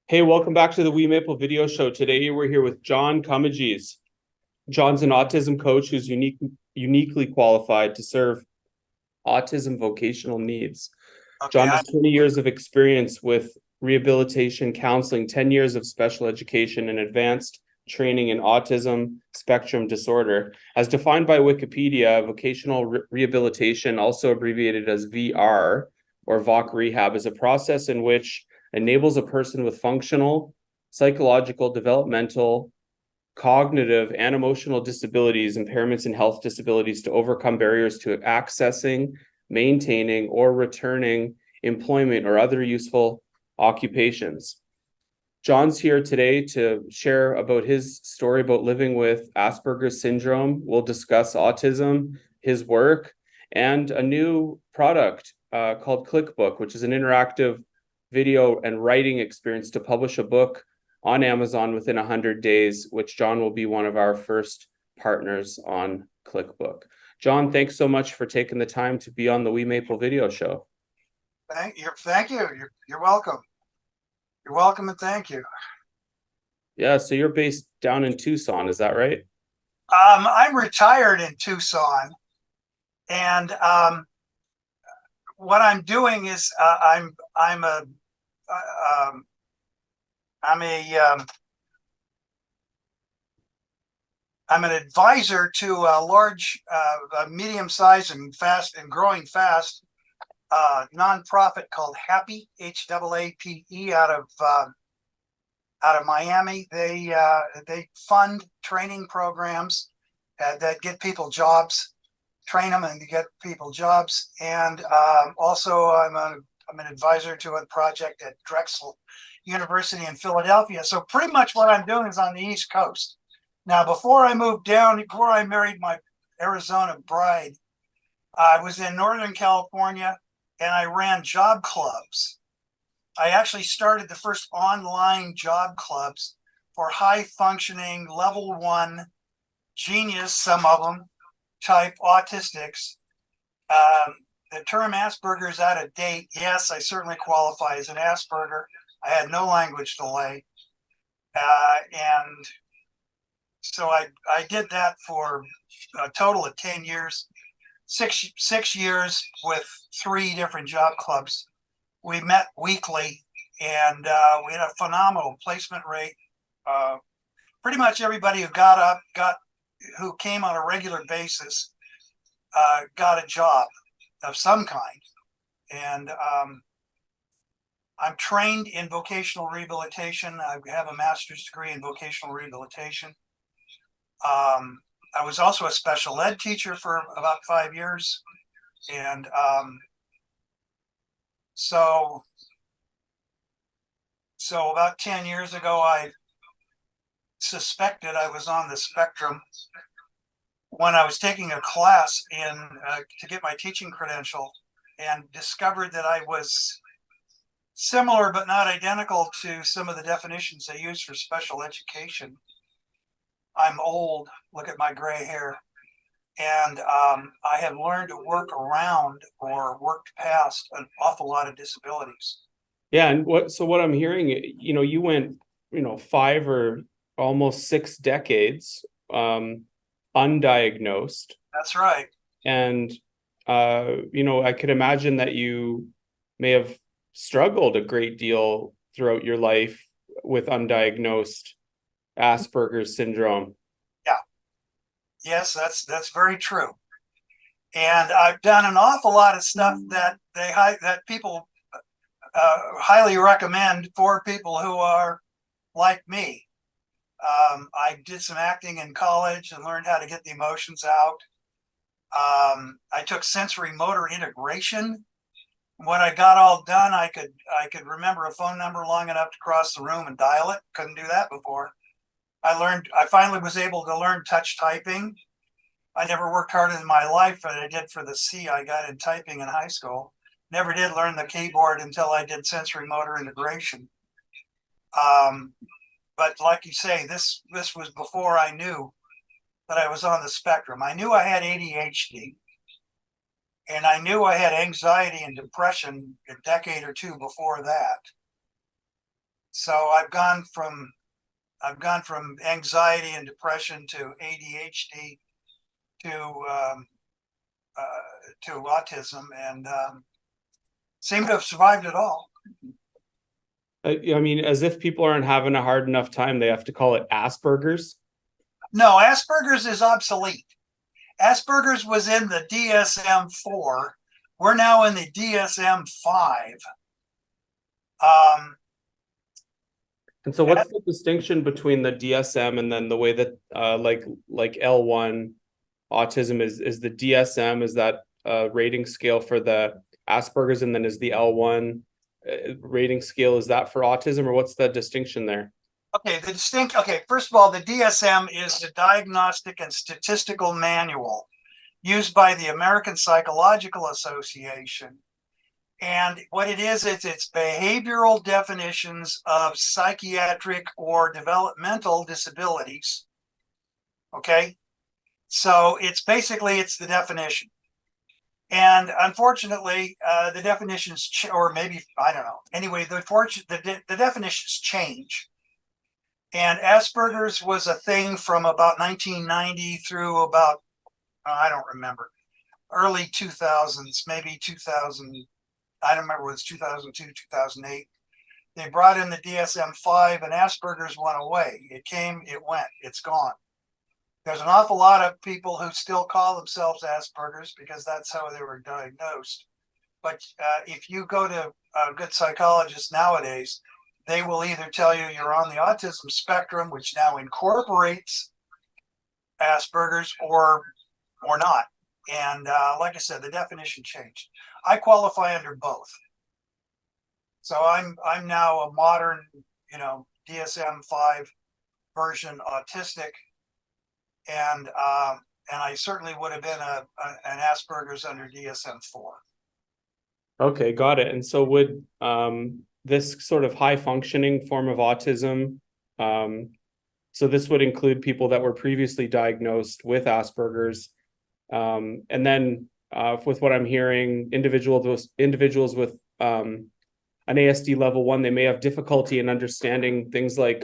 Hey, welcome back to the WeMaple video show. Today we're here with John Comegys. John's an autism coach who's uniquely qualified to serve autism vocational needs. Okay, John has 20 years of experience with rehabilitation counseling, 10 years of special education and advanced training in autism spectrum disorder. As defined by Wikipedia, vocational rehabilitation, also abbreviated as VR or VOC rehab, is a process in which enables a person with functional, psychological, developmental, cognitive, and emotional disabilities, impairments, and health disabilities to overcome barriers to accessing, maintaining, or returning employment or other useful occupations. John's here today to share about his story about living with Asperger's syndrome. We'll discuss autism, his work, and a new product called ClickBook, which is an interactive video and writing experience to publish a book on Amazon within 100 days, which John will be one of our first partners on ClickBook. John, thanks so much for taking the time to be on the WeMaple video show. thank you. You're welcome. You're welcome, and thank you. Yeah, so you're based down in Tucson, is that right? I'm retired in Tucson, and what I'm doing is I'm a um, I'm a I'm an advisor to a large, medium-sized and fast and growing fast nonprofit called Happy HAAPE out of Miami. They fund training programs that get people jobs, train them and get people jobs. And also, I'm an advisor to a project at Drexel University in Philadelphia. So pretty much what I'm doing is on the East Coast. Now, before I moved down, before I married my Arizona bride, I was in Northern California and I ran job clubs. I actually started the first online job clubs for high functioning level 1 genius, some of them type autistics. The term Asperger is out of date. Yes, I certainly qualify as an Asperger. I had no language delay. And so I did that for a total of 10 years, six years with 3 different job clubs. We met weekly, and we had a phenomenal placement rate. Pretty much everybody who came on a regular basis got a job of some kind. And I'm trained in vocational rehabilitation. I have a master's degree in vocational rehabilitation. I was also a special ed teacher for about 5 years. And so about 10 years ago, I suspected I was on the spectrum when I was taking a class to get my teaching credential, and discovered that I was similar but not identical to some of the definitions they use for special education. I'm old, look at my gray hair. And I have learned to work around or worked past an awful lot of disabilities. Yeah, and what I'm hearing, you went, 5 or almost 6 decades undiagnosed. That's right. And I could imagine that you may have struggled a great deal throughout your life with undiagnosed Asperger's syndrome. Yeah. Yes, that's very true. And I've done an awful lot of stuff that people highly recommend for people who are like me. I did some acting in college and learned how to get the emotions out. I took sensory motor integration. When I got all done, I could remember a phone number long enough to cross the room and dial it. Couldn't do that before. I finally was able to learn touch typing. I never worked harder in my life than I did for the C I got in typing in high school. Never did learn the keyboard until I did sensory motor integration. But like you say, this was before I knew that I was on the spectrum. I knew I had ADHD, and I knew I had anxiety and depression a decade or two before that. So I've gone from anxiety and depression to ADHD to autism, and seem to have survived it all. I mean, as if people aren't having a hard enough time, they have to call it Asperger's. No, Asperger's is obsolete. Asperger's was in the DSM-4. We're now in the DSM-5. And so what's the distinction between the DSM and then the way that like L1 autism is the DSM, is that rating scale for the Asperger's, and then is the L1 rating scale, is that for autism, or what's the distinction there? Okay, first of all, the DSM is the Diagnostic and Statistical Manual used by the American Psychological Association. And what it is, it's behavioral definitions of psychiatric or developmental disabilities. Okay, so it's the definition. And unfortunately, the definitions, or maybe, I don't know. Anyway, the definitions change. And Asperger's was a thing from about 1990 through about, I don't remember, early 2000s, maybe 2000. I don't remember, it was 2002, 2008. They brought in the DSM-5 and Asperger's went away. It came, it went, it's gone. There's an awful lot of people who still call themselves Asperger's because that's how they were diagnosed. But if you go to a good psychologist nowadays, they will either tell you you're on the autism spectrum, which now incorporates Asperger's, or not. And like I said, the definition changed. I qualify under both. So I'm now a modern, DSM-5 version autistic, and I certainly would have been an Asperger's under DSM-4. Okay, got it. And so would this sort of high functioning form of autism, so this would include people that were previously diagnosed with Asperger's, and then with what I'm hearing, individuals with an ASD level 1, they may have difficulty in understanding things like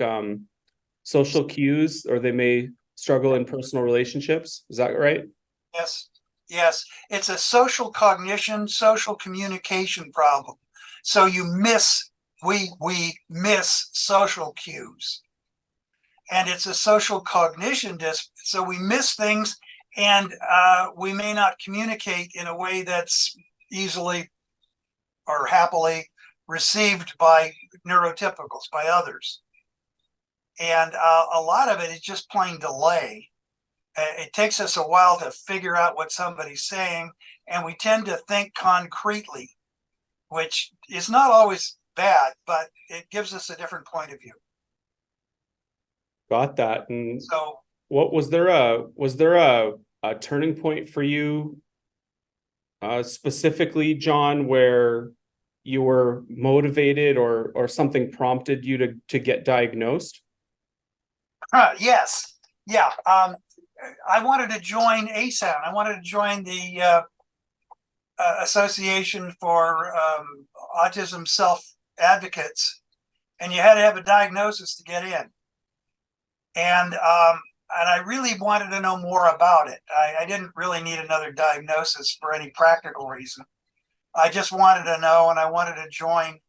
social cues, or they may struggle in personal relationships. Is that right? Yes. It's a social cognition, social communication problem. So we miss social cues. And it's a social cognition so we miss things, and we may not communicate in a way that's easily or happily received by neurotypicals, by others. And a lot of it is just plain delay. It takes us a while to figure out what somebody's saying, and we tend to think concretely, which is not always bad, but it gives us a different point of view. Got that. And so, what was there a turning point for you specifically, John, where you were motivated or something prompted you to get diagnosed? Yes. Yeah. I wanted to join ASAN. I wanted to join the Association for Autism Self-Advocates, and you had to have a diagnosis to get in. And I really wanted to know more about it. I didn't really need another diagnosis for any practical reason. I just wanted to know, and I wanted to join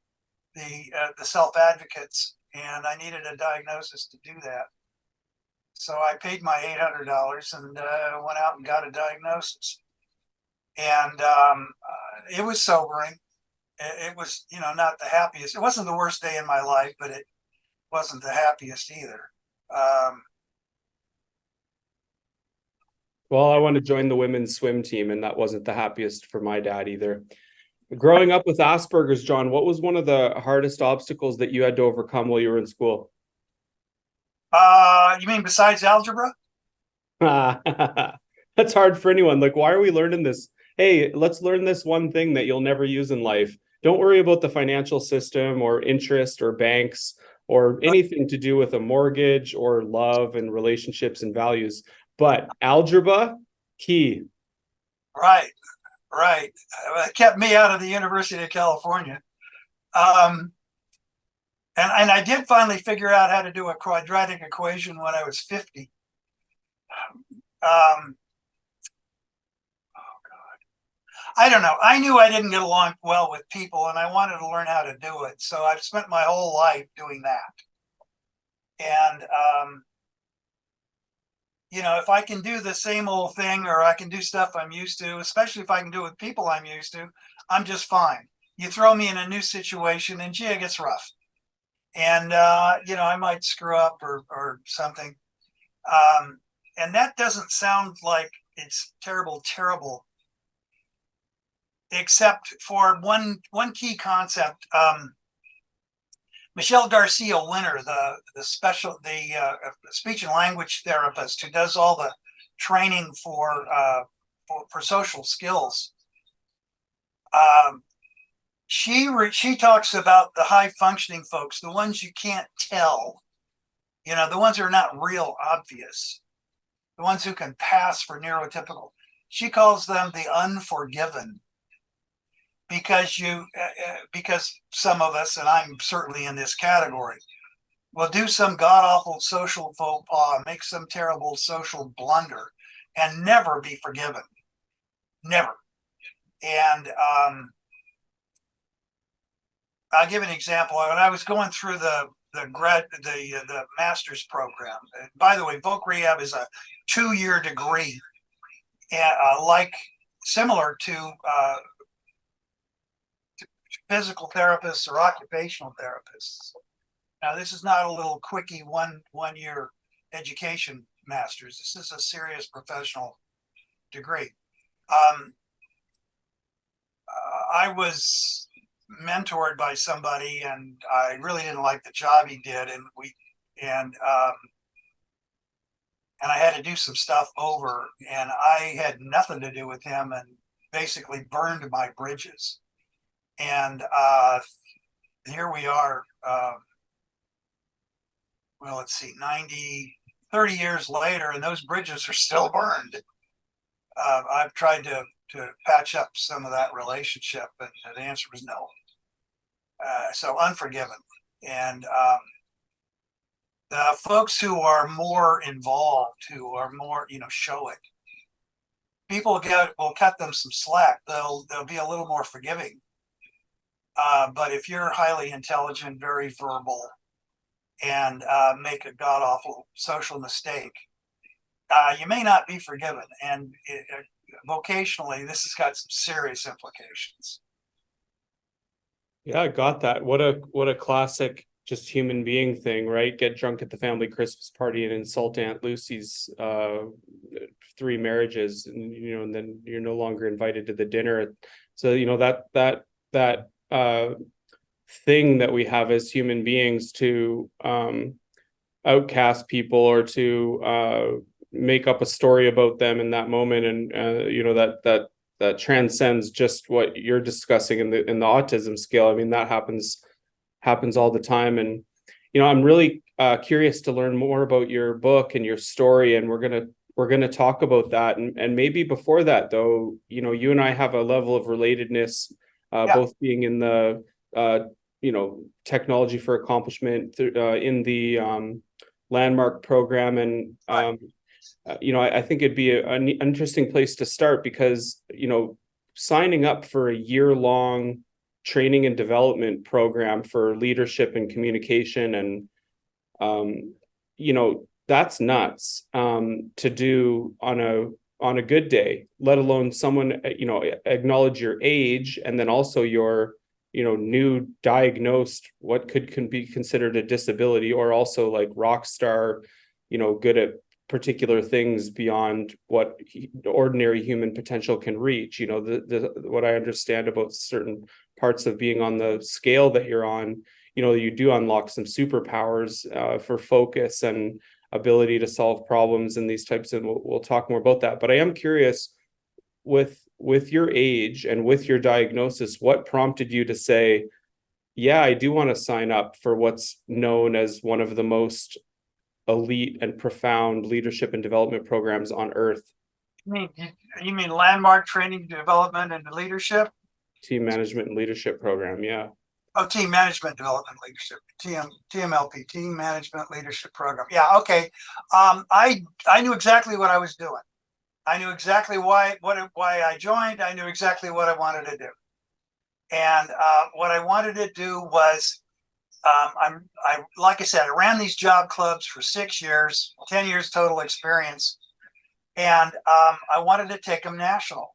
the self-advocates, and I needed a diagnosis to do that. So I paid my $800 and went out and got a diagnosis. And it was sobering. It was, not the happiest. It wasn't the worst day in my life, but it wasn't the happiest either. Well, I want to join the women's swim team, and that wasn't the happiest for my dad either. Growing up with Asperger's, John, what was one of the hardest obstacles that you had to overcome while you were in school? You mean besides algebra? That's hard for anyone. Like, why are we learning this? Hey, let's learn this one thing that you'll never use in life. Don't worry about the financial system or interest or banks or anything to do with a mortgage or love and relationships and values. But algebra, key. Right. It kept me out of the University of California. And And I did finally figure out how to do a quadratic equation when I was 50. Um, I don't know. I knew I didn't get along well with people, and I wanted to learn how to do it. So I've spent my whole life doing that. And if I can do the same old thing, or I can do stuff I'm used to, especially if I can do it with people I'm used to, I'm just fine. You throw me in a new situation, and gee, it gets rough. And I might screw up or something. And that doesn't sound like it's terrible, except for one key concept. Michelle Garcia Winner, the speech and language therapist who does all the training for social skills. She talks about the high functioning folks, the ones you can't tell, the ones who are not real obvious, the ones who can pass for neurotypical. She calls them the unforgiven. Because some of us, and I'm certainly in this category, will do some god-awful social faux pas, make some terrible social blunder, and never be forgiven. Never. And I'll give an example. When I was going through the master's program, and by the way, voc rehab is a 2-year degree, and similar to physical therapists or occupational therapists. Now, this is not a little quickie one year education master's. This is a serious professional degree. I was mentored by somebody, and I really didn't like the job he did, and I had to do some stuff over, and I had nothing to do with him, and basically burned my bridges. And here we are, well, let's see, 30 years later, and those bridges are still burned. I've tried to patch up some of that relationship, but the answer was no. So unforgiven. And the folks who are more involved, who are more, show it, people will cut them some slack. They'll be a little more forgiving. But if you're highly intelligent, very verbal, and make a god-awful social mistake, you may not be forgiven. And vocationally, this has got some serious implications. Yeah, I got that. What a classic just human being thing, right? Get drunk at the family Christmas party and insult Aunt Lucy's 3 marriages, and then you're no longer invited to the dinner. So that thing that we have as human beings to outcast people or to make up a story about them in that moment, and that transcends just what you're discussing in the autism scale. I mean, that happens all the time. And I'm really curious to learn more about your book and your story, and we're gonna talk about that. And maybe before that, though, you and I have a level of relatedness, both being in the technology for accomplishment in the landmark program. And I think it'd be an interesting place to start, because signing up for a year-long training and development program for leadership and communication, and that's nuts to do on a good day, let alone someone acknowledge your age, and then also your new diagnosed what can be considered a disability, or also like rock star, good at particular things beyond what ordinary human potential can reach. What I understand about certain parts of being on the scale that you're on, you do unlock some superpowers for focus and ability to solve problems and these types of, we'll talk more about that. But I am curious, with your age and with your diagnosis, what prompted you to say, yeah, I do want to sign up for what's known as one of the most elite and profound leadership and development programs on earth? You mean landmark training, development, and leadership? Team management and leadership program, yeah. Oh, team management development leadership, TMLP, team management leadership program. Yeah, okay. I knew exactly what I was doing. I knew exactly why I joined. I knew exactly what I wanted to do. And what I wanted to do was, like I said, I ran these job clubs for 6 years, 10 years total experience, and I wanted to take them national.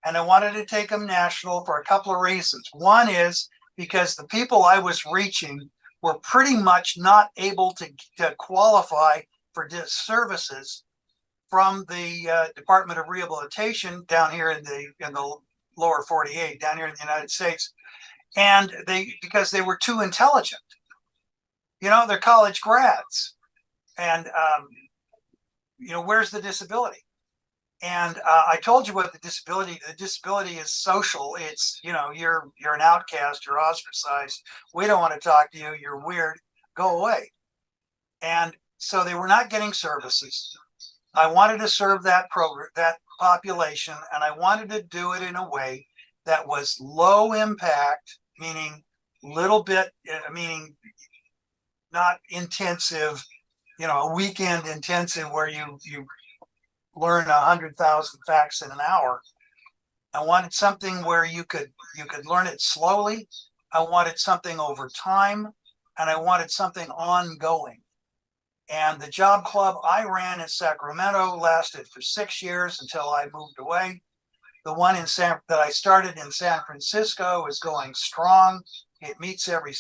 And I wanted to take them national for a couple of reasons. One is because the people I was reaching were pretty much not able to qualify for services from the Department of Rehabilitation down here in the lower 48, down here in the United States, and because they were too intelligent. You know, they're college grads, and where's the disability? And I told you what the disability is social. It's, you're an outcast, you're ostracized. We don't want to talk to you. You're weird. Go away. And so they were not getting services. I wanted to serve that population, and I wanted to do it in a way that was low impact, meaning little bit, meaning not intensive, a weekend intensive where you learn 100,000 facts in an hour. I wanted something where you could learn it slowly. I wanted something over time, and I wanted something ongoing. And the job club I ran in Sacramento lasted for 6 years until I moved away. The one that I started in San Francisco is going strong. It meets every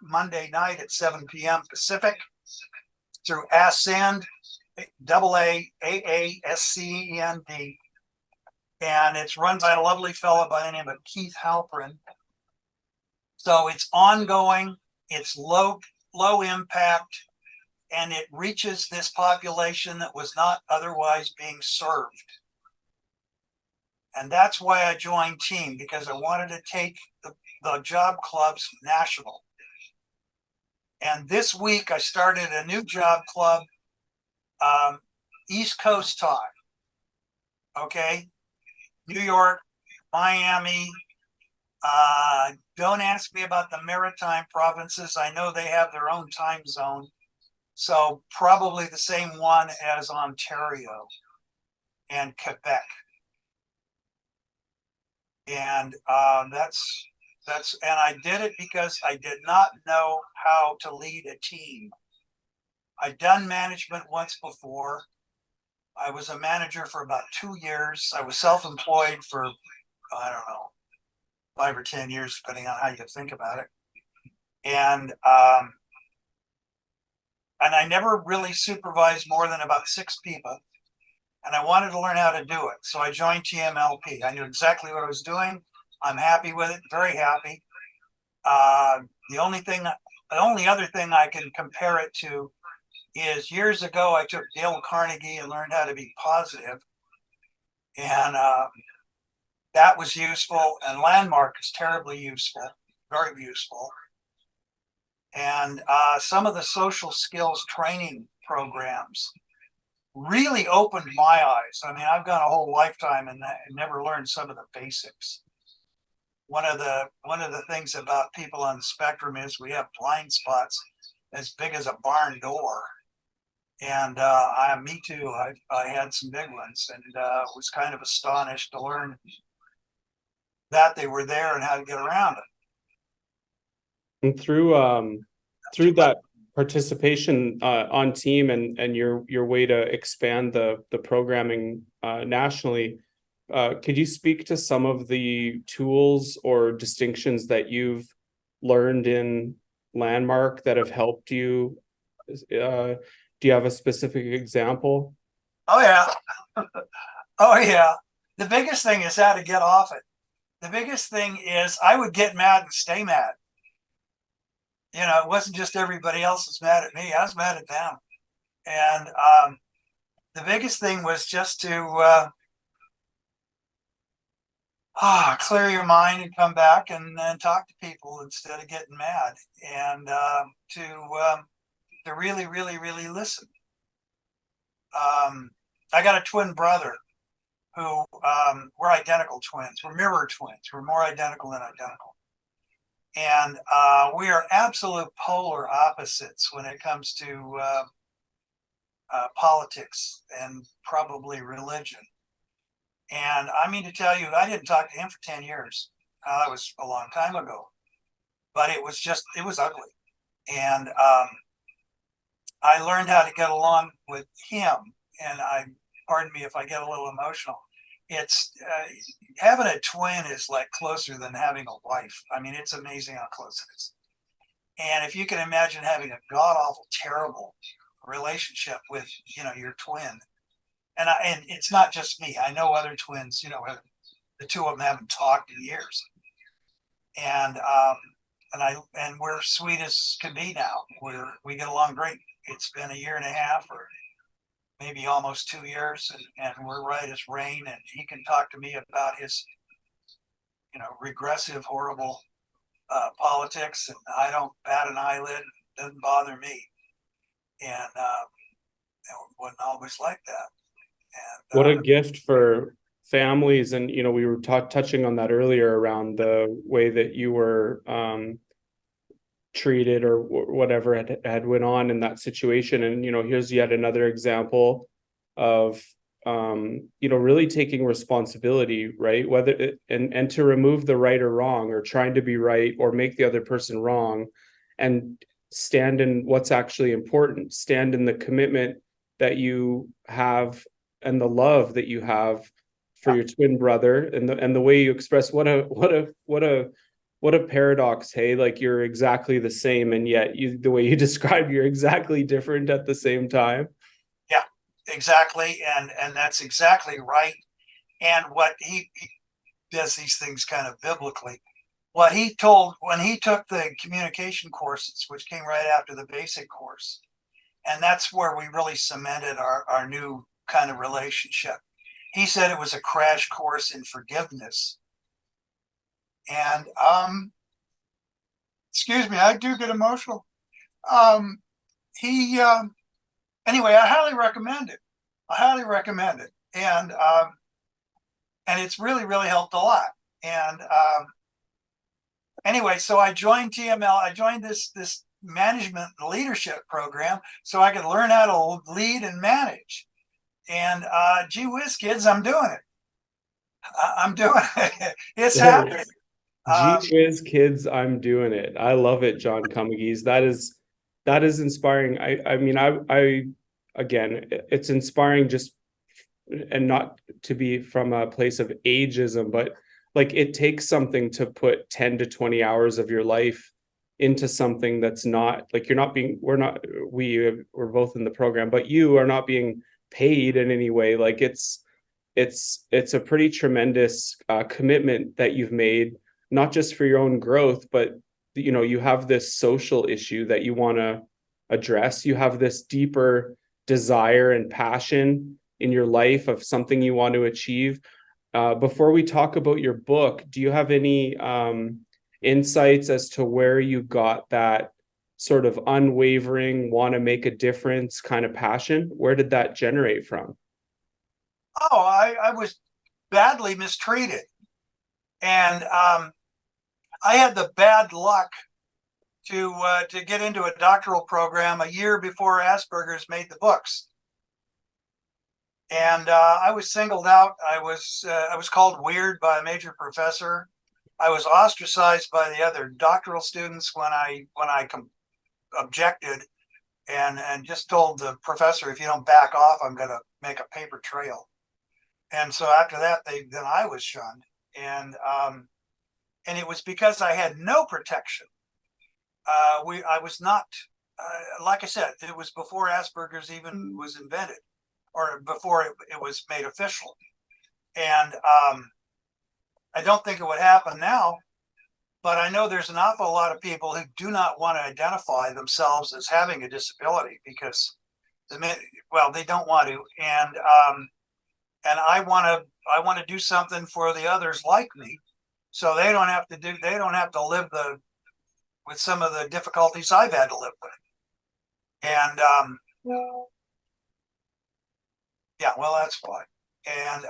Monday night at 7 p.m. Pacific through ASCEND, AASCEND. And it's run by a lovely fellow by the name of Keith Halprin. So it's ongoing, it's low impact, and it reaches this population that was not otherwise being served. And that's why I joined TEAM, because I wanted to take the job clubs national. And this week I started a new job club, East Coast time. Okay, New York, Miami. Don't ask me about the maritime provinces. I know they have their own time zone. So probably the same one as Ontario and Quebec. And that's and I did it because I did not know how to lead a team. I'd done management once before. I was a manager for about 2 years. I was self-employed for, I don't know, 5 or 10 years, depending on how you think about it. And I never really supervised more than about 6 people. And I wanted to learn how to do it. So I joined TMLP. I knew exactly what I was doing. I'm happy with it, very happy. The only other thing I can compare it to is years ago, I took Dale Carnegie and learned how to be positive. And that was useful. And Landmark is terribly useful, very useful. And some of the social skills training programs really opened my eyes. I mean, I've gone a whole lifetime and never learned some of the basics. One of the things about people on the spectrum is we have blind spots as big as a barn door. And me too, I had some big ones, and was kind of astonished to learn that they were there and how to get around it. And through that participation on TEAM and your way to expand the programming nationally, could you speak to some of the tools or distinctions that you've learned in Landmark that have helped you? Do you have a specific example? Oh yeah. Oh yeah. The biggest thing is how to get off it. The biggest thing is I would get mad and stay mad. It wasn't just everybody else was mad at me. I was mad at them. And the biggest thing was just to clear your mind and come back and then talk to people instead of getting mad, and to really, really, really listen. I got a twin brother who we're identical twins. We're mirror twins. We're more identical than identical. And we are absolute polar opposites when it comes to politics and probably religion. And I mean to tell you, I didn't talk to him for 10 years. That was a long time ago, but it was ugly. And I learned how to get along with him. And pardon me if I get a little emotional. It's having a twin is like closer than having a wife. I mean, it's amazing how close it is. And if you can imagine having a god awful, terrible relationship with, your twin, and it's not just me. I know other twins, the two of them haven't talked in years. And we're sweet as can be now. We get along great. It's been a year and a half or maybe almost 2 years, and we're right as rain. And he can talk to me about his, regressive, horrible politics, and I don't bat an eyelid. It doesn't bother me. And it wasn't always like that. And What a gift for families. And, we were touching on that earlier around the way that you were treated or whatever had went on in that situation. And, here's yet another example of, really taking responsibility, right? And to remove the right or wrong, or trying to be right or make the other person wrong, and stand in what's actually important, stand in the commitment that you have and the love that you have for your twin brother, and the way you express what a paradox. Hey, like, you're exactly the same, and yet the way you describe, you're exactly different at the same time. Yeah, exactly. And that's exactly right. And what he does these things kind of biblically. What he told when he took the communication courses, which came right after the basic course, and that's where we really cemented our new kind of relationship. He said it was a crash course in forgiveness. And excuse me, I do get emotional. He Anyway, I highly recommend it. And it's really, really helped a lot. And anyway, so I joined TML. I joined this management and leadership program so I could learn how to lead and manage. And gee whiz, kids, I'm doing it. I'm doing it. It's happening. Gee whiz, kids, I'm doing it. I love it, John Comegys. That is inspiring. I mean, I again, it's inspiring, just, and not to be from a place of ageism, but like, it takes something to put 10 to 20 hours of your life into something that's not like, we're both in the program, but you are not being paid in any way. Like, it's a pretty tremendous commitment that you've made, not just for your own growth, but you have this social issue that you want to address. You have this deeper desire and passion in your life of something you want to achieve. Before we talk about your book, do you have any insights as to where you got that sort of unwavering, want to make a difference kind of passion? Where did that generate from? Oh, I was badly mistreated. And I had the bad luck to get into a doctoral program a year before Asperger's made the books. And I was singled out. I was called weird by a major professor. I was ostracized by the other doctoral students when I objected, and just told the professor, if you don't back off, I'm going to make a paper trail. And so after that, then I was shunned, and it was because I had no protection. I was not, like I said, it was before Asperger's even was invented, or before it was made official. And I don't think it would happen now, but I know there's an awful lot of people who do not want to identify themselves as having a disability because, they don't want to. And I want to do something for the others like me, so they don't have to live with some of the difficulties I've had to live with. And yeah, well, that's why. And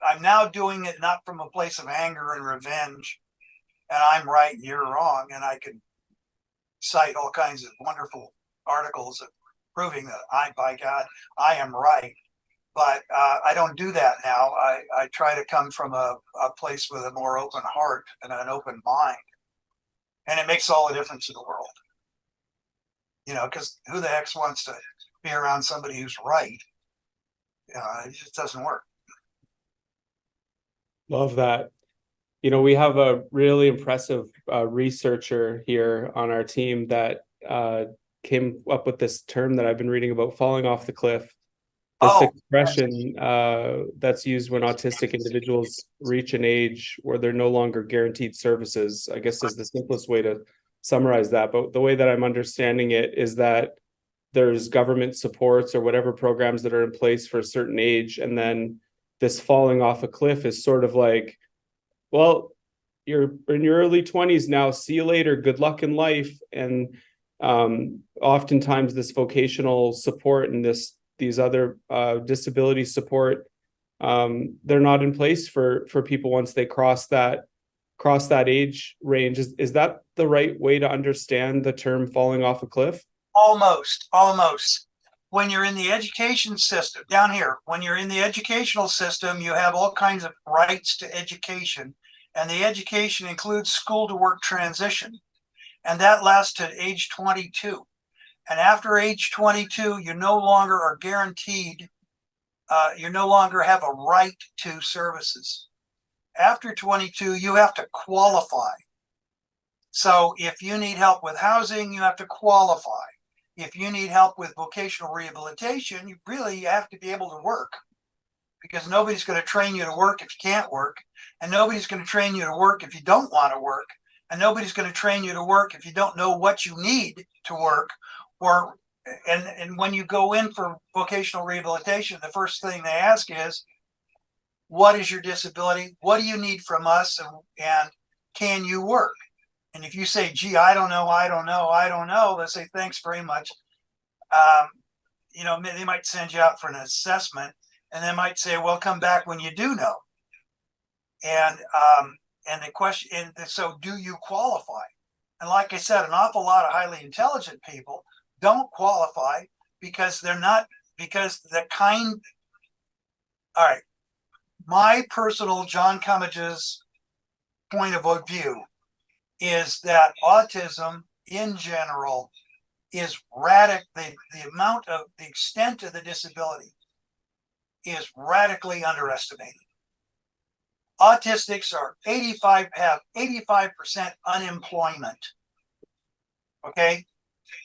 I'm now doing it not from a place of anger and revenge and I'm right and you're wrong, and I can cite all kinds of wonderful articles proving that by God, I am right. But I don't do that now. I try to come from a place with a more open heart and an open mind. And it makes all the difference in the world. Because who the heck wants to be around somebody who's right? It just doesn't work. Love that. We have a really impressive researcher here on our team that came up with this term that I've been reading about, falling off the cliff. This expression that's used when autistic individuals reach an age where they're no longer guaranteed services, I guess is the simplest way to summarize that. But the way that I'm understanding it is that there's government supports or whatever programs that are in place for a certain age. And then this falling off a cliff is sort of like, well, you're in your early 20s now, see you later, good luck in life. And oftentimes this vocational support and these other disability support, they're not in place for people once they cross that age range. Is that the right way to understand the term falling off a cliff? Almost. When you're in the education system down here, when you're in the educational system, you have all kinds of rights to education, and the education includes school to work transition, and that lasts to age 22. And after age 22, you no longer are guaranteed, you no longer have a right to services. After 22, you have to qualify. So if you need help with housing, you have to qualify. If you need help with vocational rehabilitation, you really have to be able to work, because nobody's going to train you to work if you can't work, and nobody's going to train you to work if you don't want to work, and nobody's going to train you to work if you don't know what you need to work. And when you go in for vocational rehabilitation, the first thing they ask is, what is your disability? What do you need from us? And can you work? And if you say, gee, I don't know, they say, thanks very much. They might send you out for an assessment, and they might say, well, come back when you do know. And the question, and so do you qualify? And like I said, an awful lot of highly intelligent people don't qualify because they're not, because all right, my personal John Comegys point of view is that autism in general is the extent of the disability is radically underestimated. Autistics have 85% unemployment. Okay.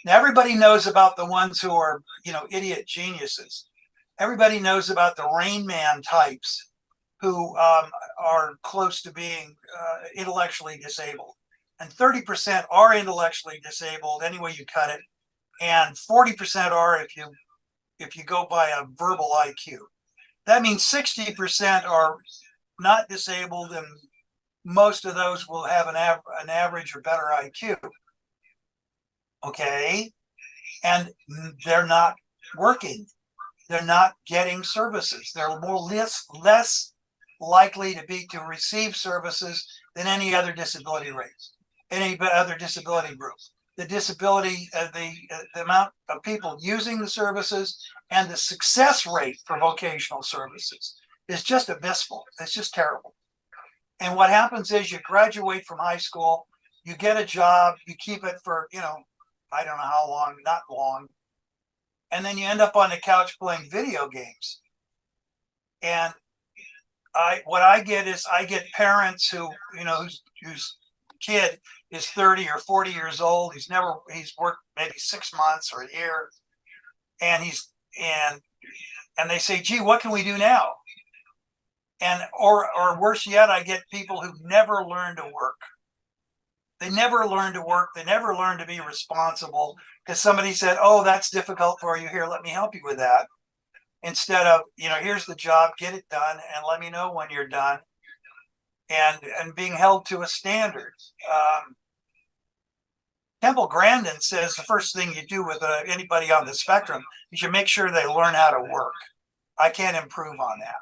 Now everybody knows about the ones who are, idiot geniuses. Everybody knows about the Rain Man types who are close to being intellectually disabled. And 30% are intellectually disabled any way you cut it, and 40% are if you go by a verbal IQ. That means 60% are not disabled, and most of those will have an average or better IQ. Okay, and they're not working. They're not getting services. They're less likely to receive services than any other disability race. Any other disability group. The disability, the amount of people using the services and the success rate for vocational services is just abysmal. It's just terrible. And what happens is you graduate from high school, you get a job, you keep it for, I don't know how long, not long. And then you end up on the couch playing video games. And what I get parents who, whose kid is 30 or 40 years old. He's worked maybe 6 months or a year. And and they say, gee, what can we do now? And, or worse yet, I get people who never learn to work. They never learn to work. They never learn to be responsible because somebody said, oh, that's difficult for you. Here, let me help you with that. Instead of, here's the job, get it done, and let me know when you're done. And being held to a standard. Temple Grandin says the first thing you do with anybody on the spectrum is you make sure they learn how to work. I can't improve on that.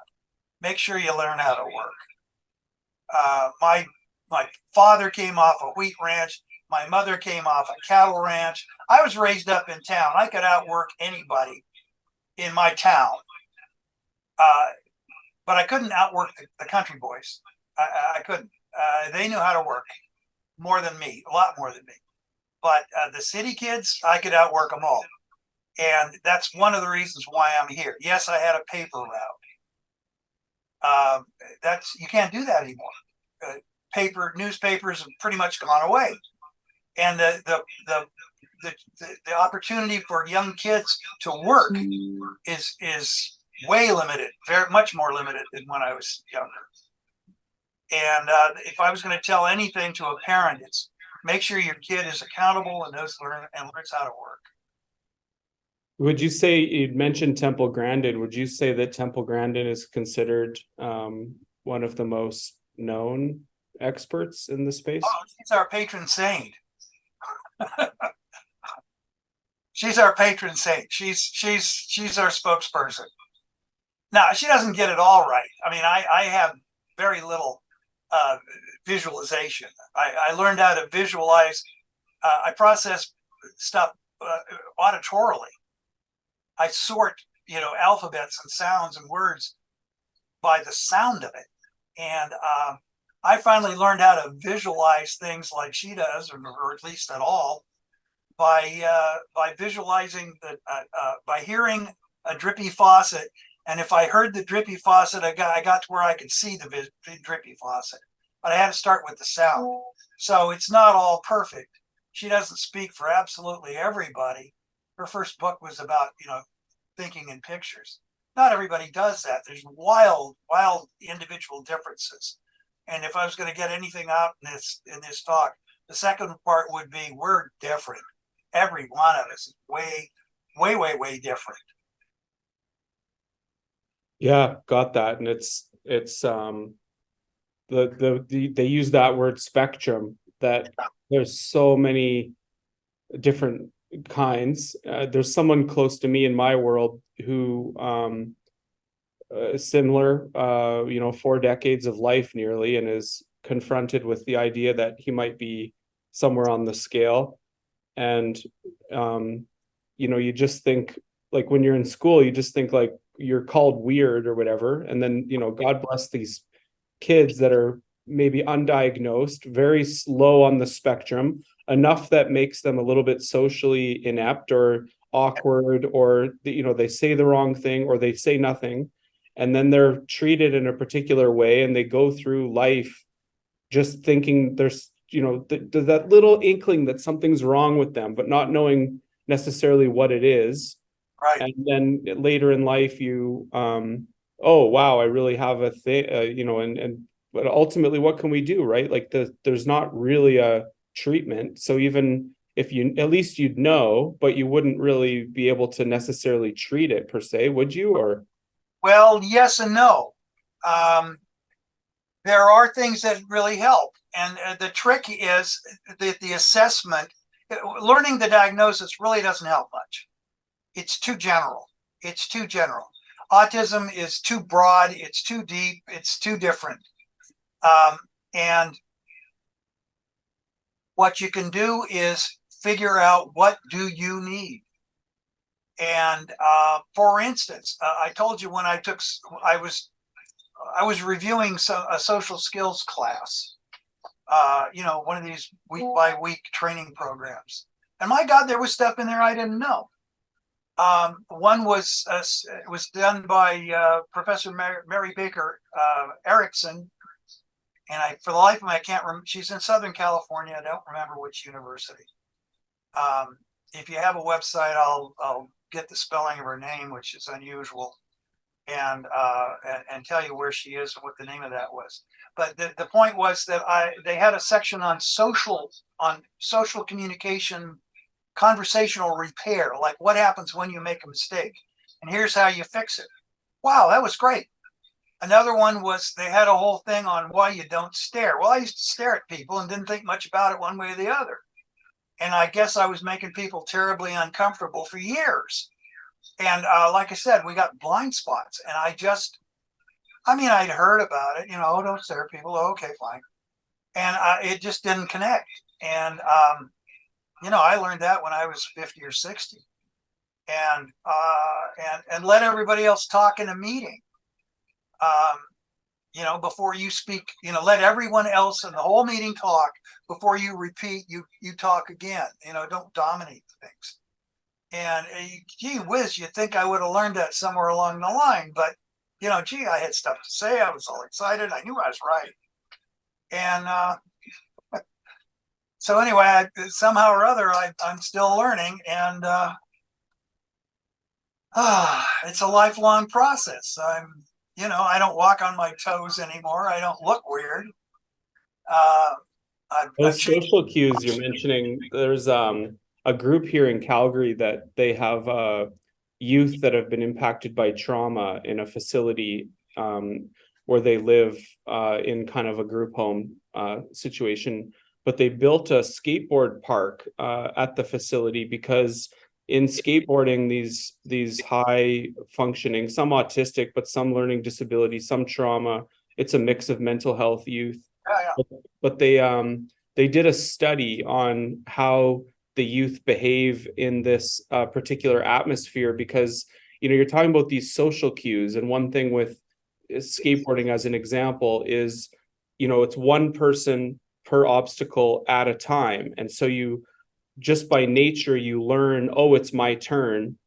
Make sure you learn how to work. my father came off a wheat ranch. My mother came off a cattle ranch. I was raised up in town. I could outwork anybody in my town, but I couldn't outwork the country boys. I couldn't. They knew how to work more than me, a lot more than me. But the city kids, I could outwork them all. And that's one of the reasons why I'm here. Yes, I had a paper route. That's, you can't do that anymore. Newspapers have pretty much gone away. And the opportunity for young kids to work is way limited, very much more limited than when I was younger. And if I was going to tell anything to a parent, it's make sure your kid is accountable and knows and learns how to work. Would you say, you'd mentioned Temple Grandin, would you say that Temple Grandin is considered one of the most known experts in the space? Oh, she's our patron saint. She's our patron saint. She's our spokesperson. Now, she doesn't get it all right. I mean, I have very little visualization. I learned how to visualize. I process stuff auditorily. I sort, alphabets and sounds and words by the sound of it. And I finally learned how to visualize things like she does, or at least at all, by visualizing by hearing a drippy faucet. And if I heard the drippy faucet, I got to where I could see the drippy faucet. But I had to start with the sound. So it's not all perfect. She doesn't speak for absolutely everybody. Her first book was about, thinking in pictures. Not everybody does that. There's wild individual differences. And if I was going to get anything out in this talk, the second part would be we're different. Every one of us is way different. Yeah, got that. And it's they use that word spectrum, that there's so many different kinds. There's someone close to me in my world who similar 4 decades of life nearly, and is confronted with the idea that he might be somewhere on the scale. And you just think, like, when you're in school, you just think like you're called weird or whatever, and then God bless these kids that are maybe undiagnosed, very low on the spectrum, enough that makes them a little bit socially inept or awkward, or they say the wrong thing or they say nothing, and then they're treated in a particular way, and they go through life just thinking there's that little inkling that something's wrong with them, but not knowing necessarily what it is. Right. And then later in life, you oh wow, I really have a thing, and but ultimately, what can we do, right? Like there's not really a treatment. So even if at least you'd know, but you wouldn't really be able to necessarily treat it per se, would you? Or well, yes and no. There are things that really help, and the trick is that the assessment, learning the diagnosis really doesn't help much. It's too general. Autism is too broad. It's too deep. It's too different. And what you can do is figure out, what do you need? And for instance, I told you when I was reviewing a social skills class, one of these week by week training programs. And my God, there was stuff in there I didn't know. One was it was done by Professor Mary Baker Erickson, and for the life of me, I can't remember. She's in Southern California. I don't remember which university. If you have a website, I'll get the spelling of her name, which is unusual, and tell you where she is and what the name of that was. But the point was that they had a section on social communication, conversational repair, like what happens when you make a mistake, and here's how you fix it. Wow, that was great. Another one was they had a whole thing on why you don't stare. Well, I used to stare at people and didn't think much about it one way or the other. And I guess I was making people terribly uncomfortable for years. And like I said, we got blind spots. And I'd heard about it, oh, don't stare at people. Oh, okay, fine. and it just didn't connect. And I learned that when I was 50 or 60, and let everybody else talk in a meeting. Before you speak, let everyone else in the whole meeting talk before you repeat. You talk again. Don't dominate things. And gee whiz, you'd think I would have learned that somewhere along the line, but I had stuff to say. I was all excited. I knew I was right. And so anyway, somehow or other, I'm still learning, and it's a lifelong process. I don't walk on my toes anymore. I don't look weird. Those social cues you're mentioning, there's a group here in Calgary that they have youth that have been impacted by trauma in a facility where they live in kind of a group home situation. But they built a skateboard park at the facility because in skateboarding, these high functioning, some autistic, but some learning disabilities, some trauma, it's a mix of mental health youth. Yeah. But they did a study on how the youth behave in this particular atmosphere, because you're talking about these social cues, and one thing with skateboarding as an example is it's one person per obstacle at a time, and so you just by nature you learn, oh, it's my turn,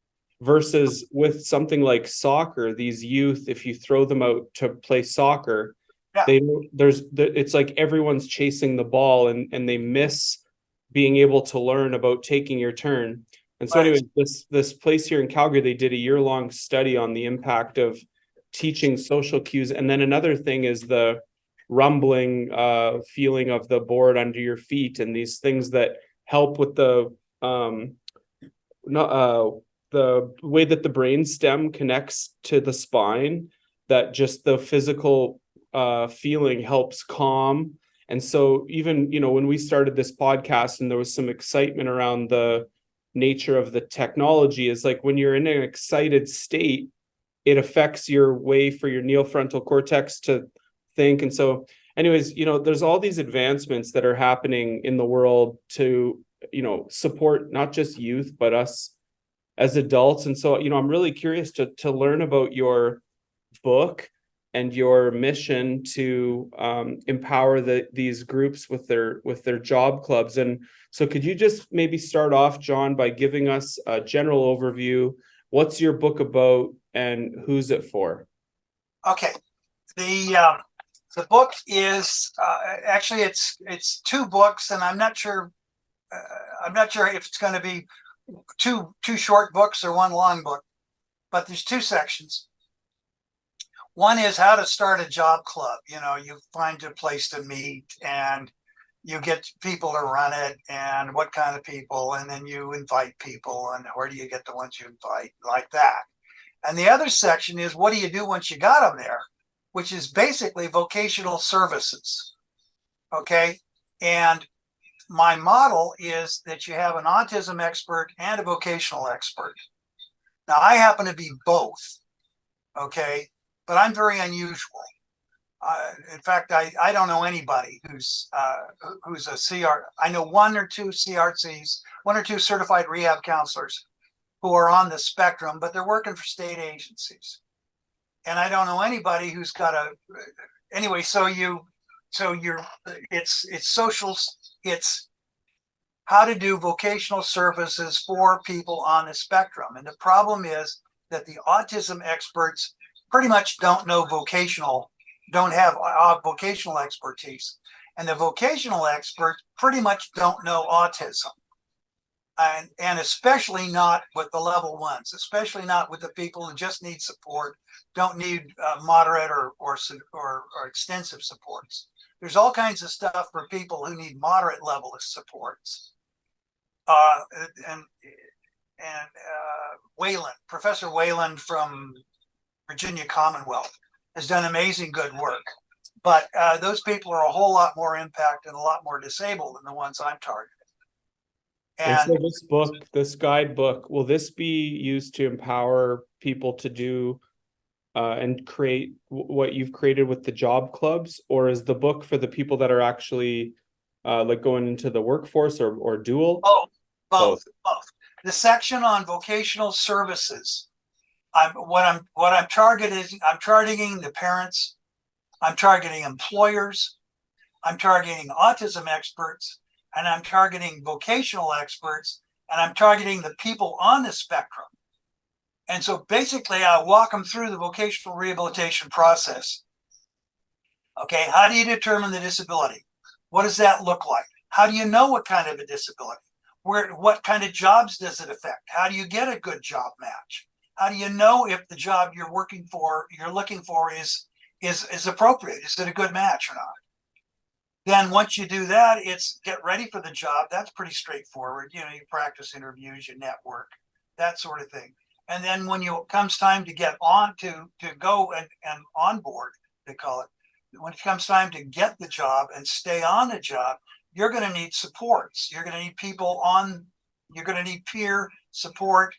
versus with something like soccer, these youth, if you throw them out to play soccer, Yeah. it's like everyone's chasing the ball, and they miss being able to learn about taking your turn. And so Right. anyway, this place here in Calgary, they did a year-long study on the impact of teaching social cues. And then another thing is the rumbling feeling of the board under your feet, and these things that help with the way that the brain stem connects to the spine, that just the physical feeling helps calm. And so even when we started this podcast and there was some excitement around the nature of the technology, is like when you're in an excited state, it affects your way for your neofrontal cortex to think. And so anyways, there's all these advancements that are happening in the world to support not just youth but us as adults. And so I'm really curious to learn about your book and your mission to empower these groups with their job clubs. And so could you just maybe start off, John, by giving us a general overview? What's your book about and who's it for? Okay. The book is actually it's two books, and I'm not sure if it's going to be two short books or one long book, but there's two sections. One is how to start a job club. You find a place to meet, and you get people to run it, and what kind of people, and then you invite people, and where do you get the ones you invite, like that. And the other section is what do you do once you got them there, which is basically vocational services. Okay. And my model is that you have an autism expert and a vocational expert. Now, I happen to be both. Okay. But I'm very unusual. In fact, I don't know anybody who's a CR. I know one or two CRCs, one or two certified rehab counselors who are on the spectrum, but they're working for state agencies. And I don't know anybody who's got anyway. It's social. It's how to do vocational services for people on the spectrum. And the problem is that the autism experts pretty much don't have vocational expertise. And the vocational experts pretty much don't know autism. And especially not with the level ones, especially not with the people who just need support, don't need moderate or extensive supports. There's all kinds of stuff for people who need moderate level of supports. And Professor Wayland from Virginia Commonwealth has done amazing good work. But those people are a whole lot more impact and a lot more disabled than the ones I'm targeting. And so this book, this guidebook, will this be used to empower people to do and create what you've created with the job clubs, or is the book for the people that are actually like going into the workforce, or dual? Both. The section on vocational services, what I'm targeting. I'm targeting the parents. I'm targeting employers. I'm targeting autism experts, and I'm targeting vocational experts, and I'm targeting the people on the spectrum. And so basically, I walk them through the vocational rehabilitation process. Okay, how do you determine the disability? What does that look like? How do you know what kind of a disability? What kind of jobs does it affect? How do you get a good job match? How do you know if the job you're looking for is appropriate? Is it a good match or not? Then once you do that, it's get ready for the job. That's pretty straightforward. You practice interviews, you network, that sort of thing. And then when it comes time to get on to go and onboard, they call it, when it comes time to get the job and stay on the job, you're going to need supports. You're going to need you're going to need peer support,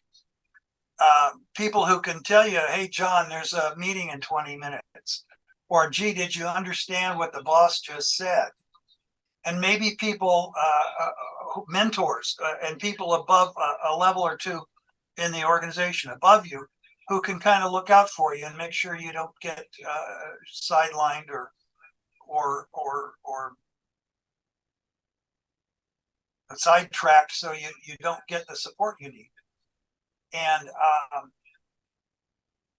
people who can tell you, hey, John, there's a meeting in 20 minutes. Or, gee, did you understand what the boss just said? And maybe people, mentors, and people above a level or two in the organization above you, who can kind of look out for you and make sure you don't get sidelined or sidetracked, so you don't get the support you need. And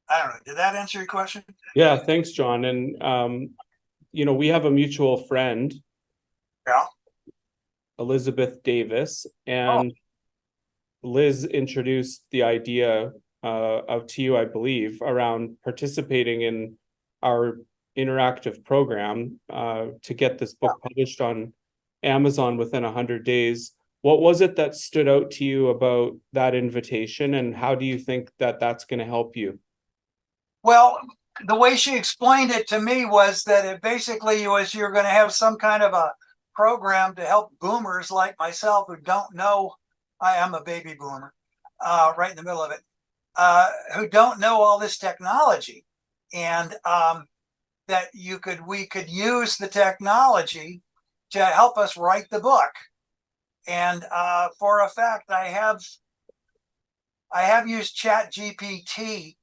I don't know. Did that answer your question? Yeah, thanks, John. And we have a mutual friend, Yeah. Elizabeth Davis, and Liz introduced the idea to you, I believe, around participating in our interactive program to get this book published on Amazon within 100 days. What was it that stood out to you about that invitation, and how do you think that that's going to help you? Well, the way she explained it to me was that it basically was you're going to have some kind of a program to help boomers like myself who don't know. I am a baby boomer, right in the middle of it, who don't know all this technology, and that we could use the technology to help us write the book. And for a fact, I have used ChatGPT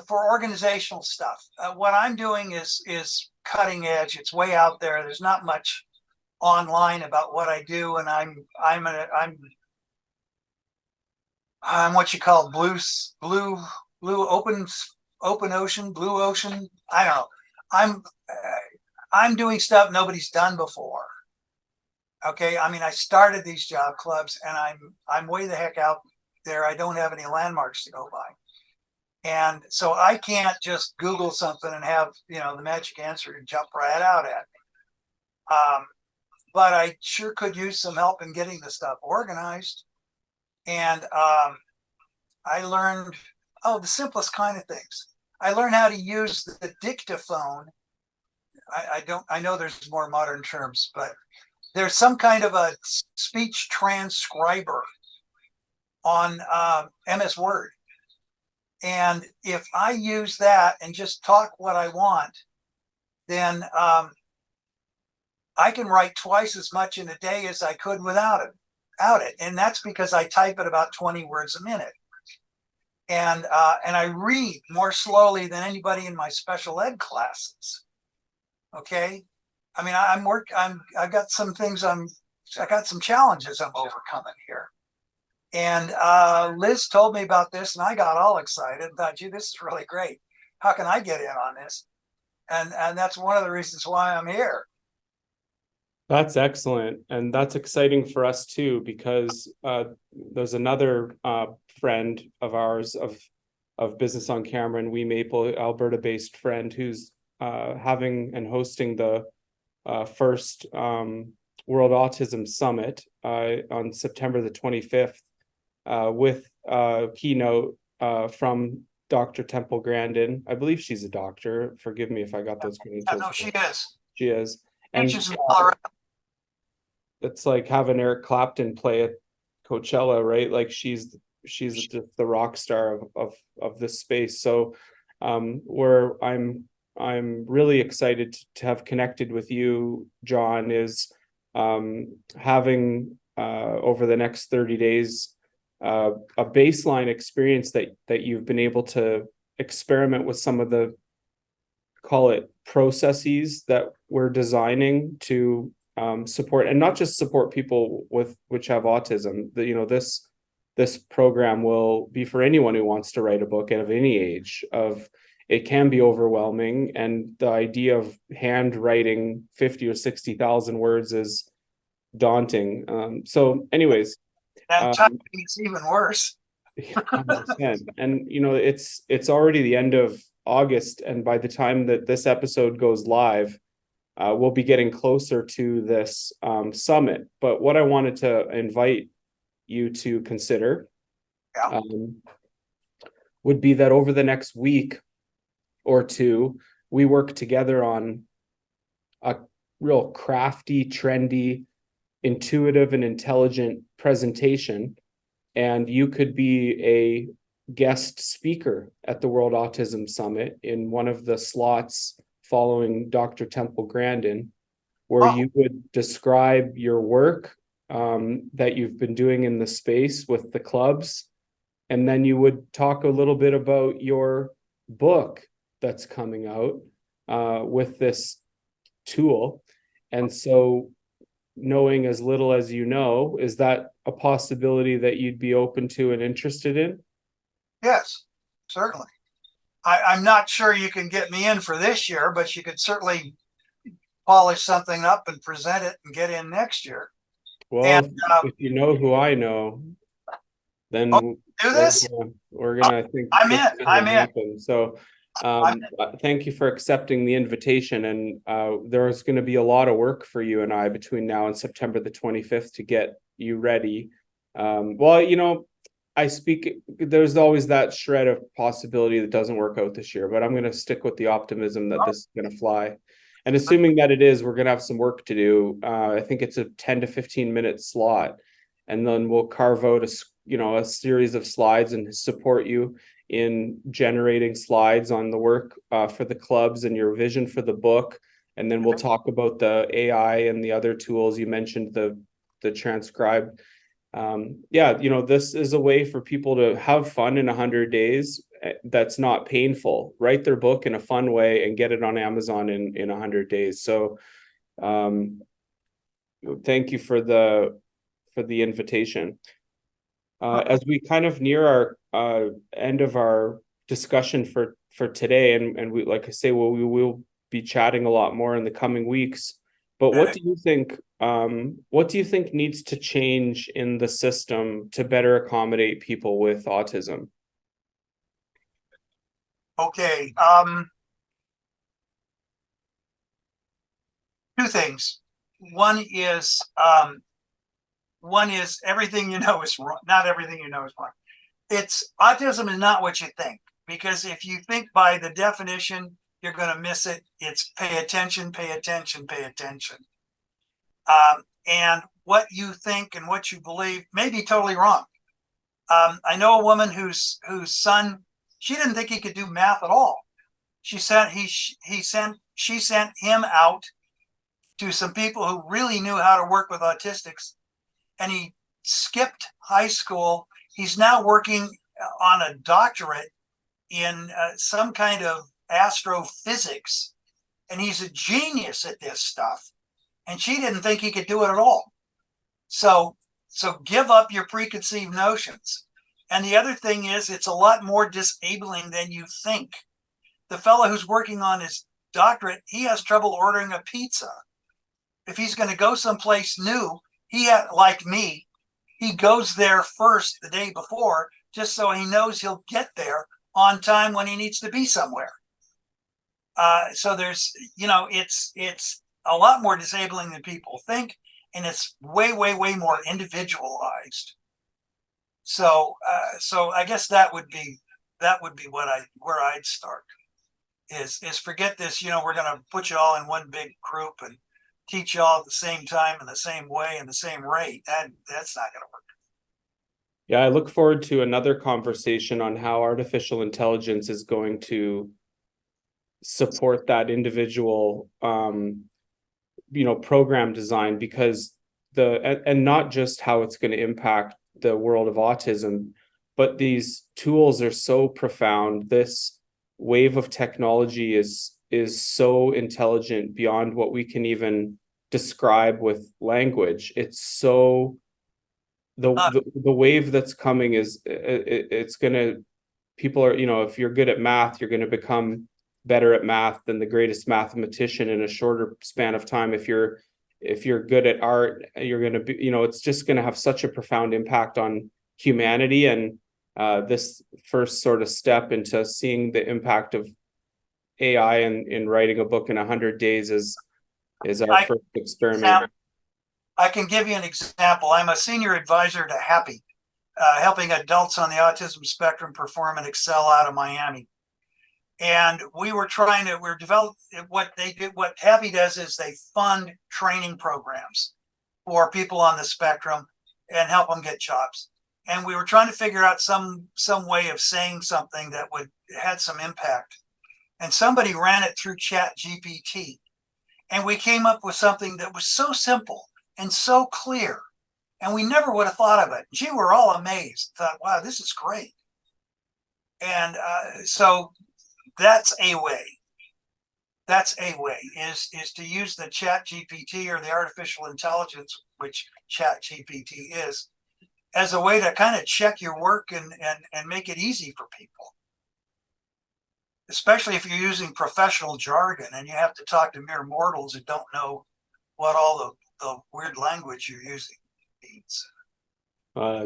for organizational stuff. What I'm doing is cutting edge. It's way out there. There's not much online about what I do, and I'm what you call blue open ocean, blue ocean. I don't know. I'm doing stuff nobody's done before. Okay, I mean, I started these job clubs, and I'm way the heck out there. I don't have any landmarks to go by. And so I can't just Google something and have, the magic answer to jump right out at me. But I sure could use some help in getting the stuff organized. And I learned, the simplest kind of things. I learned how to use the dictaphone. I know there's more modern terms, but there's some kind of a speech transcriber on MS Word. And if I use that and just talk what I want, then I can write twice as much in a day as I could without it. And that's because I type at about 20 words a minute. And I read more slowly than anybody in my special ed classes. Okay. I mean, I've got some things I got some challenges I'm overcoming here. And Liz told me about this, and I got all excited and thought, gee, this is really great. How can I get in on this? And that's one of the reasons why I'm here. That's excellent. And that's exciting for us too, because there's another friend of ours of Business on Camera and WeMaple, Alberta-based friend, who's having and hosting the first World Autism Summit on September the 25th. With a keynote from Dr. Temple Grandin. I believe she's a doctor. Forgive me if I got those credentials. No, she is. She is. And it's like having Eric Clapton play at Coachella, right? Like she's just the rock star of this space. So where I'm really excited to have connected with you, John, is having over the next 30 days a baseline experience that you've been able to experiment with some of the, call it, processes that we're designing to support, and not just support people with which have autism. This program will be for anyone who wants to write a book at any age. It can be overwhelming, and the idea of handwriting 50 or 60,000 words is daunting. So anyways, And um, typing is even worse. 100%. And it's already the end of August, and by the time that this episode goes live, we'll be getting closer to this summit. But what I wanted to invite you to consider Yeah. Would be that over the next week or two, we work together on a real crafty, trendy, intuitive, and intelligent presentation. And you could be a guest speaker at the World Autism Summit in one of the slots following Dr. Temple Grandin, where Oh, you would describe your work that you've been doing in the space with the clubs. And then you would talk a little bit about your book that's coming out with this tool. And so, knowing as little as you know, is that a possibility that you'd be open to and interested in? yes, certainly. I'm not sure you can get me in for this year, but you could certainly polish something up and present it and get in next year. Well, And if you know who I know, oh, then do this? we're gonna, I think I'm in. it's I'm gonna in. happen. So I'm thank you for accepting the invitation. And there's going to be a lot of work for you and I between now and September the 25th to get you ready. Well, there's always that shred of possibility that doesn't work out this year, but I'm going to stick with the optimism that this is going to fly. And assuming that it is, we're going to have some work to do. I think it's a 10 to 15 minute slot, and then we'll carve out a series of slides and support you in generating slides on the work for the clubs and your vision for the book. And then we'll talk about the AI and the other tools you mentioned, the transcribe. This is a way for people to have fun in 100 days that's not painful. Write their book in a fun way and get it on Amazon in 100 days. So thank you for the invitation. As we kind of near our end of our discussion for today, and we, like I say, we will be chatting a lot more in the coming weeks. But what do you think? What do you think needs to change in the system to better accommodate people with autism? okay. Two things. One is everything you know is wrong. Not everything you know is wrong. It's autism is not what you think, because if you think by the definition, you're going to miss it. It's pay attention, pay attention, pay attention. And what you think and what you believe may be totally wrong. I know a woman whose son, she didn't think he could do math at all. She sent him out to some people who really knew how to work with autistics, and he skipped high school. He's now working on a doctorate in some kind of astrophysics, and he's a genius at this stuff. And she didn't think he could do it at all. So give up your preconceived notions. And the other thing is, it's a lot more disabling than you think. The fellow who's working on his doctorate, he has trouble ordering a pizza. If he's going to go someplace new, like me, he goes there first the day before, just so he knows he'll get there on time when he needs to be somewhere. So there's, it's a lot more disabling than people think, and it's way, way, way more individualized. So I guess that would be where I'd start is forget this. We're going to put you all in one big group and teach you all at the same time in the same way and the same rate. That's not going to work. Yeah, I look forward to another conversation on how artificial intelligence is going to support that individual, program design, because and not just how it's going to impact the world of autism, but these tools are so profound. This wave of technology is so intelligent beyond what we can even describe with language. It's so the wave that's coming is it's gonna people are, if you're good at math, you're gonna become better at math than the greatest mathematician in a shorter span of time. If you're good at art, you're gonna be, it's just gonna have such a profound impact on humanity. And this first sort of step into seeing the impact of AI in writing a book in 100 days is our first experiment. I can give you an example. I'm a senior advisor to Happy, helping adults on the autism spectrum perform and excel out of Miami. And we're developing what they do. What Happy does is they fund training programs for people on the spectrum and help them get jobs. And we were trying to figure out some way of saying something that had some impact. And somebody ran it through Chat GPT. And we came up with something that was so simple and so clear. And we never would have thought of it. Gee, we're all amazed. Thought, wow, this is great. And so that's a way. That's a way is to use the Chat GPT or the artificial intelligence, which Chat GPT is, as a way to kind of check your work and make it easy for people. Especially if you're using professional jargon and you have to talk to mere mortals who don't know what all the weird language you're using means.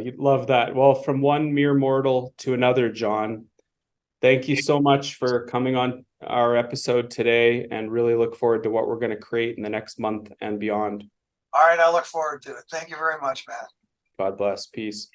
You'd love that. Well, from one mere mortal to another, John, thank you so much for coming on our episode today, and really look forward to what we're going to create in the next month and beyond. All right, I look forward to it. Thank you very much, Matt. God bless. Peace.